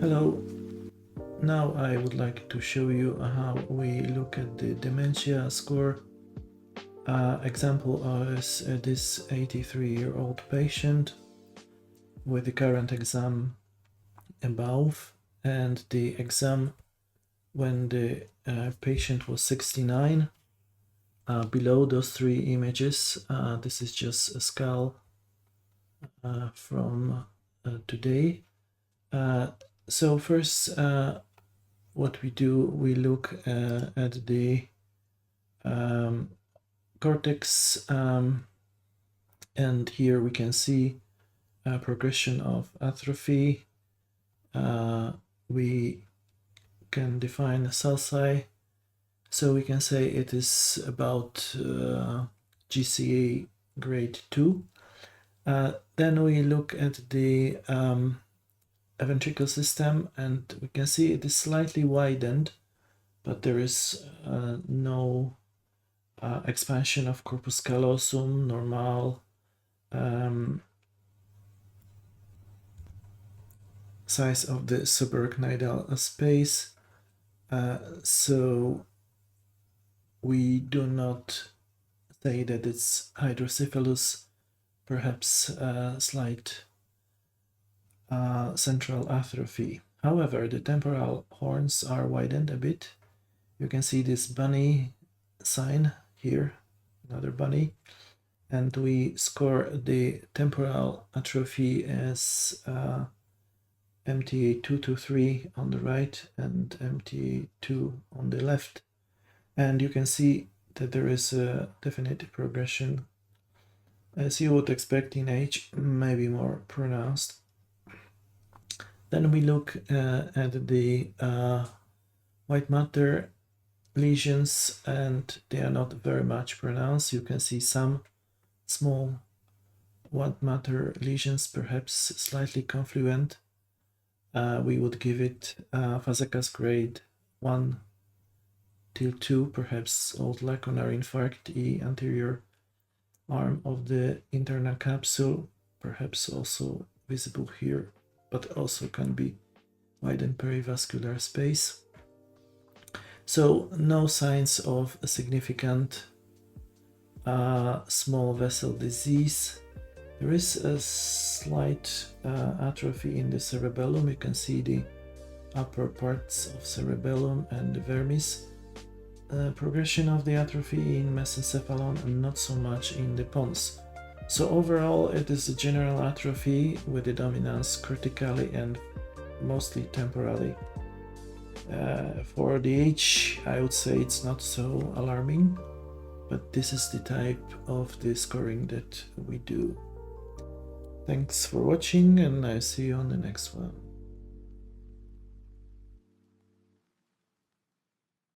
Hello, now I would like to show you how we look at the dementia score. Example is this 83-year-old patient with the current exam above and the exam when the patient was 69. Below those three images, this is just a skull from today. So first, what we do, we look at the cortex, and here we can see progression of atrophy. We can define a sulci, so we can say it is about GCA grade 2. Then we look at the ventricle system, and we can see it is slightly widened, but there is no expansion of corpus callosum, normal, size of the subarachnoidal space, so we do not say that it's hydrocephalus, perhaps slight central atrophy. However, the temporal horns are widened a bit. You can see this bunny sign here, another bunny, and we score the temporal atrophy as MTA 2 to 3 on the right and MTA 2 on the left. And you can see that there is a definite progression, as you would expect in age, maybe more pronounced. Then we look at the white matter lesions, and they are not very much pronounced. You can see some small white matter lesions, perhaps slightly confluent. We would give it Fazekas grade 1 till 2, perhaps old lacunar infarct, the anterior arm of the internal capsule, perhaps also visible here, but also can be widened perivascular space. So no signs of a significant small vessel disease. There is a slight atrophy in the cerebellum. You can see the upper parts of cerebellum and the vermis. Progression of the atrophy in mesencephalon and not so much in the pons. So overall, it is a general atrophy with the dominance cortically and mostly temporally. For the age, I would say it's not so alarming, but this is the type of the scoring that we do. Thanks for watching, and I see you on the next one.